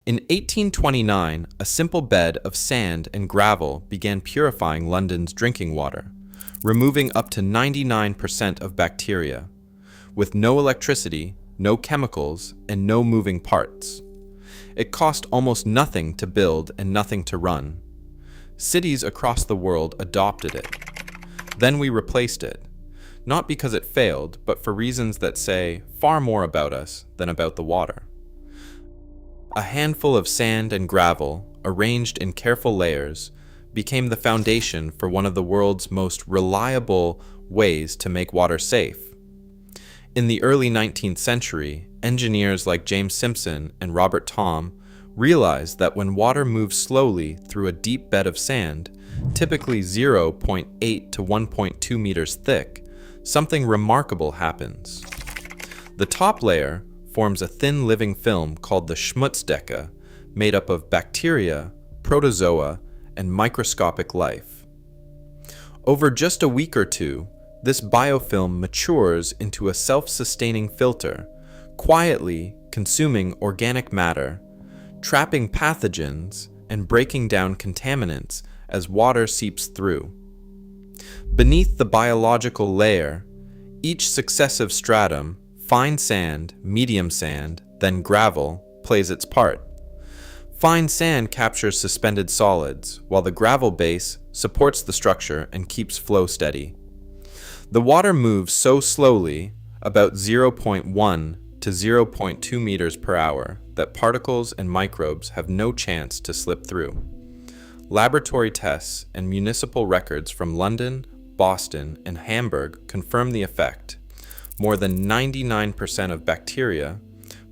In 1829, a simple bed of sand and gravel began purifying London's drinking water, removing up to 99% of bacteria, with no electricity, no chemicals, and no moving parts. It cost almost nothing to build and nothing to run. Cities across the world adopted it. Then we replaced it, not because it failed, but for reasons that say far more about us than about the water. A handful of sand and gravel, arranged in careful layers, became the foundation for one of the world's most reliable ways to make water safe. In the early 19th century, engineers like James Simpson and Robert Thom realized that when water moves slowly through a deep bed of sand, typically 0.8 to 1.2 meters thick, something remarkable happens. The top layer forms a thin living film called the Schmutzdecke, made up of bacteria, protozoa, and microscopic life. Over just a week or two, this biofilm matures into a self-sustaining filter, quietly consuming organic matter, trapping pathogens, and breaking down contaminants as water seeps through. Beneath the biological layer, each successive stratum, fine sand, medium sand, then gravel, plays its part. Fine sand captures suspended solids, while the gravel base supports the structure and keeps flow steady. The water moves so slowly, about 0.1 to 0.2 meters per hour, that particles and microbes have no chance to slip through. Laboratory tests and municipal records from London, Boston, and Hamburg confirm the effect. More than 99% of bacteria,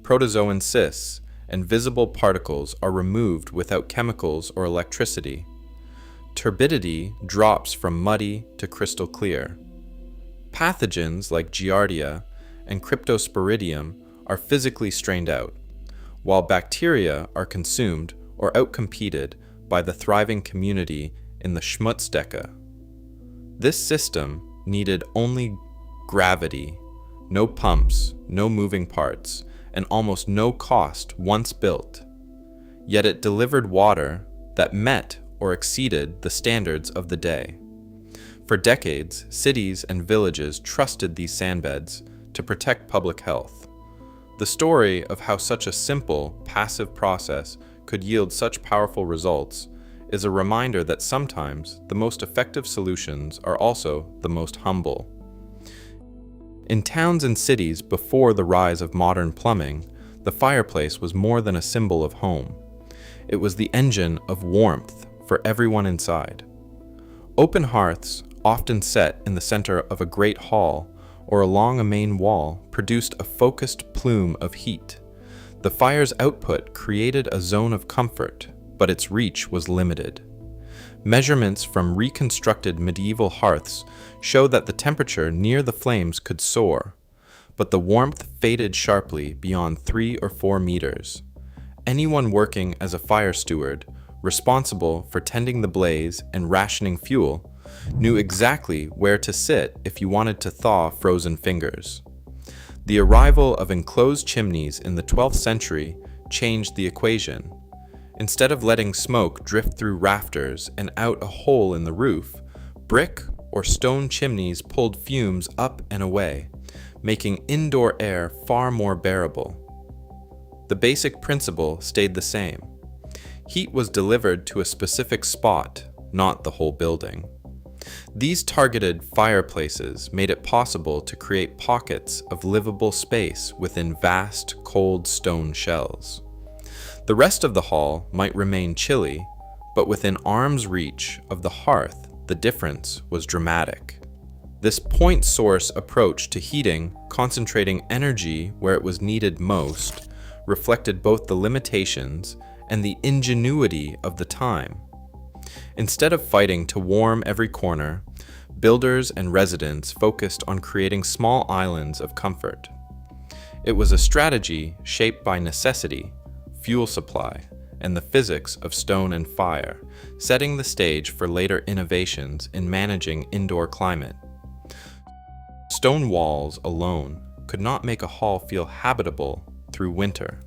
protozoan cysts, and visible particles are removed without chemicals or electricity. Turbidity drops from muddy to crystal clear. Pathogens like Giardia and Cryptosporidium are physically strained out, while bacteria are consumed or outcompeted by the thriving community in the Schmutzdecke. This system needed only gravity, no pumps, no moving parts, and almost no cost once built. Yet it delivered water that met or exceeded the standards of the day. For decades, cities and villages trusted these sandbeds to protect public health. The story of how such a simple, passive process could yield such powerful results is a reminder that sometimes the most effective solutions are also the most humble. In towns and cities before the rise of modern plumbing, the fireplace was more than a symbol of home. It was the engine of warmth for everyone inside. Open hearths, often set in the center of a great hall or along a main wall, produced a focused plume of heat. The fire's output created a zone of comfort, but its reach was limited. Measurements from reconstructed medieval hearths show that the temperature near the flames could soar, but the warmth faded sharply beyond 3 or 4 meters. Anyone working as a fire steward, responsible for tending the blaze and rationing fuel, knew exactly where to sit if you wanted to thaw frozen fingers. The arrival of enclosed chimneys in the 12th century changed the equation. Instead of letting smoke drift through rafters and out a hole in the roof, brick or stone chimneys pulled fumes up and away, making indoor air far more bearable. The basic principle stayed the same. Heat was delivered to a specific spot, not the whole building. These targeted fireplaces made it possible to create pockets of livable space within vast, cold stone shells. The rest of the hall might remain chilly, but within arm's reach of the hearth, the difference was dramatic. This point source approach to heating, concentrating energy where it was needed most, reflected both the limitations and the ingenuity of the time. Instead of fighting to warm every corner, builders and residents focused on creating small islands of comfort. It was a strategy shaped by necessity, fuel supply, and the physics of stone and fire, setting the stage for later innovations in managing indoor climate. Stone walls alone could not make a hall feel habitable through winter.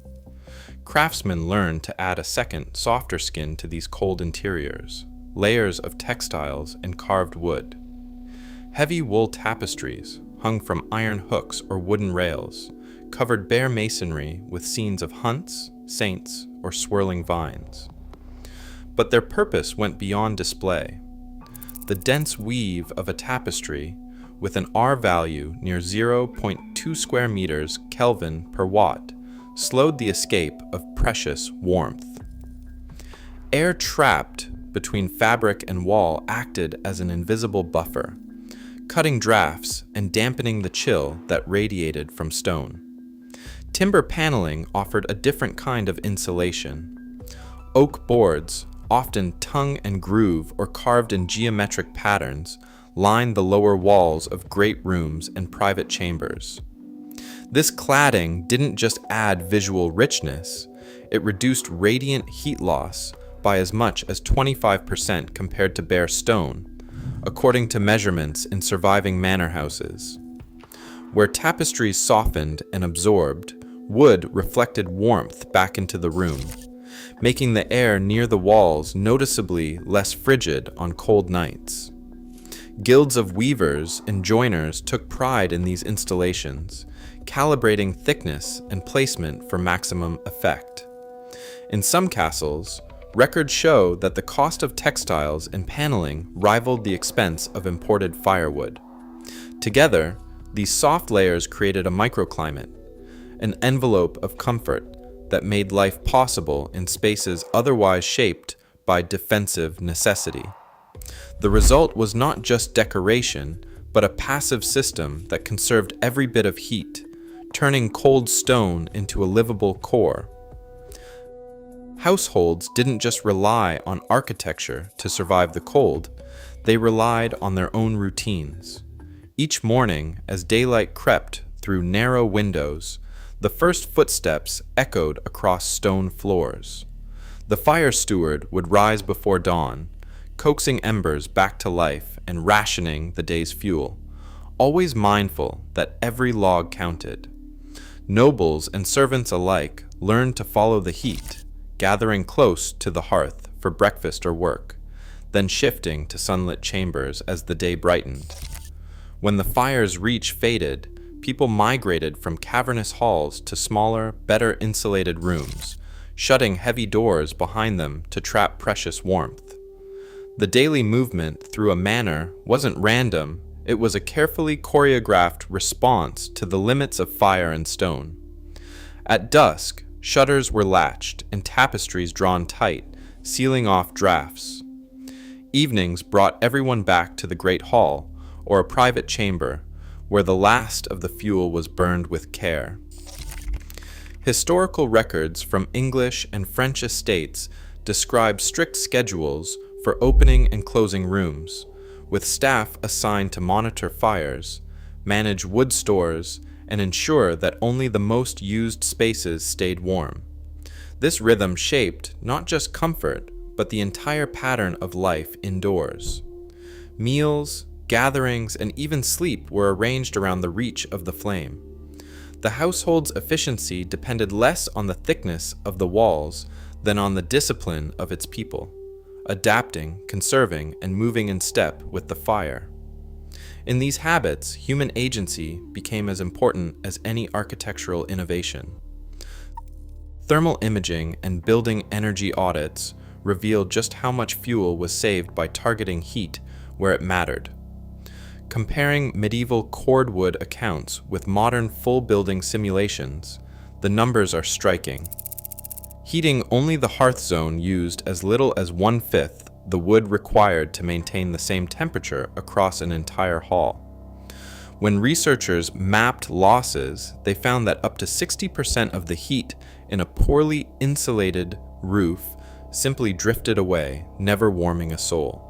Craftsmen learned to add a second, softer skin to these cold interiors, layers of textiles and carved wood. Heavy wool tapestries, hung from iron hooks or wooden rails, covered bare masonry with scenes of hunts, saints, or swirling vines. But their purpose went beyond display. The dense weave of a tapestry, with an R value near 0.2 square meters Kelvin per watt, slowed the escape of precious warmth. Air trapped between fabric and wall acted as an invisible buffer, cutting drafts and dampening the chill that radiated from stone. Timber paneling offered a different kind of insulation. Oak boards, often tongue and groove or carved in geometric patterns, lined the lower walls of great rooms and private chambers. This cladding didn't just add visual richness, it reduced radiant heat loss by as much as 25% compared to bare stone, according to measurements in surviving manor houses. Where tapestries softened and absorbed, wood reflected warmth back into the room, making the air near the walls noticeably less frigid on cold nights. Guilds of weavers and joiners took pride in these installations, calibrating thickness and placement for maximum effect. In some castles, records show that the cost of textiles and paneling rivaled the expense of imported firewood. Together, these soft layers created a microclimate, an envelope of comfort that made life possible in spaces otherwise shaped by defensive necessity. The result was not just decoration, but a passive system that conserved every bit of heat, turning cold stone into a livable core. Households didn't just rely on architecture to survive the cold, they relied on their own routines. Each morning, as daylight crept through narrow windows, the first footsteps echoed across stone floors. The fire steward would rise before dawn, coaxing embers back to life and rationing the day's fuel, always mindful that every log counted. Nobles and servants alike learned to follow the heat, gathering close to the hearth for breakfast or work, then shifting to sunlit chambers as the day brightened. When the fire's reach faded, people migrated from cavernous halls to smaller, better insulated rooms, shutting heavy doors behind them to trap precious warmth. The daily movement through a manor wasn't random, it was a carefully choreographed response to the limits of fire and stone. At dusk, shutters were latched and tapestries drawn tight, sealing off drafts. Evenings brought everyone back to the great hall, or a private chamber, where the last of the fuel was burned with care. Historical records from English and French estates describe strict schedules for opening and closing rooms, with staff assigned to monitor fires, manage wood stores, and ensure that only the most used spaces stayed warm. This rhythm shaped not just comfort, but the entire pattern of life indoors. Meals, gatherings, and even sleep were arranged around the reach of the flame. The household's efficiency depended less on the thickness of the walls than on the discipline of its people, adapting, conserving, and moving in step with the fire. In these habits, human agency became as important as any architectural innovation. Thermal imaging and building energy audits revealed just how much fuel was saved by targeting heat where it mattered. Comparing medieval cordwood accounts with modern full building simulations, the numbers are striking. Heating only the hearth zone used as little as 1/5 the wood required to maintain the same temperature across an entire hall. When researchers mapped losses, they found that up to 60% of the heat in a poorly insulated roof simply drifted away, never warming a soul.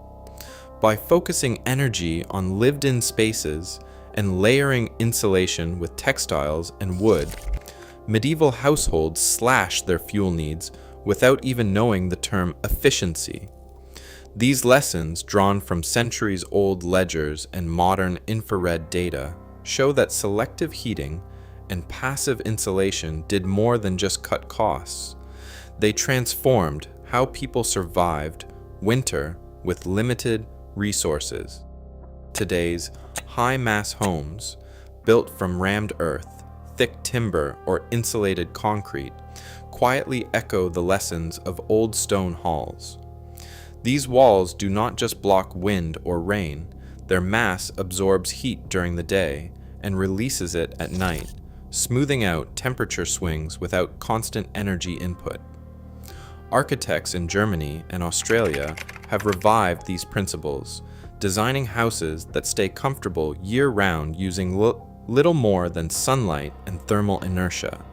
By focusing energy on lived-in spaces and layering insulation with textiles and wood, medieval households slashed their fuel needs without even knowing the term efficiency. These lessons, drawn from centuries-old ledgers and modern infrared data, show that selective heating and passive insulation did more than just cut costs. They transformed how people survived winter with limited resources. Today's high-mass homes, built from rammed earth, thick timber, or insulated concrete, quietly echo the lessons of old stone halls. These walls do not just block wind or rain, their mass absorbs heat during the day and releases it at night, smoothing out temperature swings without constant energy input. Architects in Germany and Australia have revived these principles, designing houses that stay comfortable year-round using little more than sunlight and thermal inertia.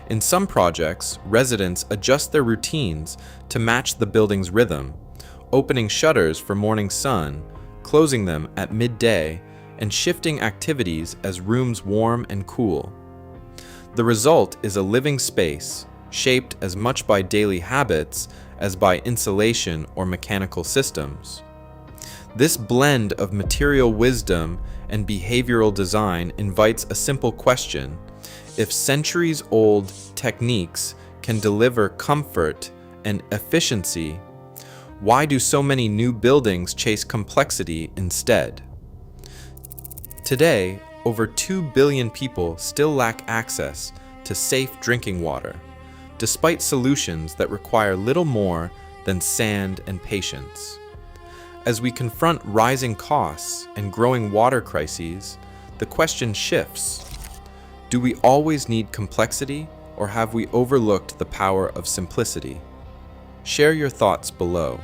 In some projects, residents adjust their routines to match the building's rhythm, opening shutters for morning sun, closing them at midday, and shifting activities as rooms warm and cool. The result is a living space, shaped as much by daily habits as by insulation or mechanical systems. This blend of material wisdom and behavioral design invites a simple question: if centuries-old techniques can deliver comfort and efficiency, why do so many new buildings chase complexity instead? Today, over 2 billion people still lack access to safe drinking water, despite solutions that require little more than sand and patience. As we confront rising costs and growing water crises, the question shifts. Do we always need complexity, or have we overlooked the power of simplicity? Share your thoughts below.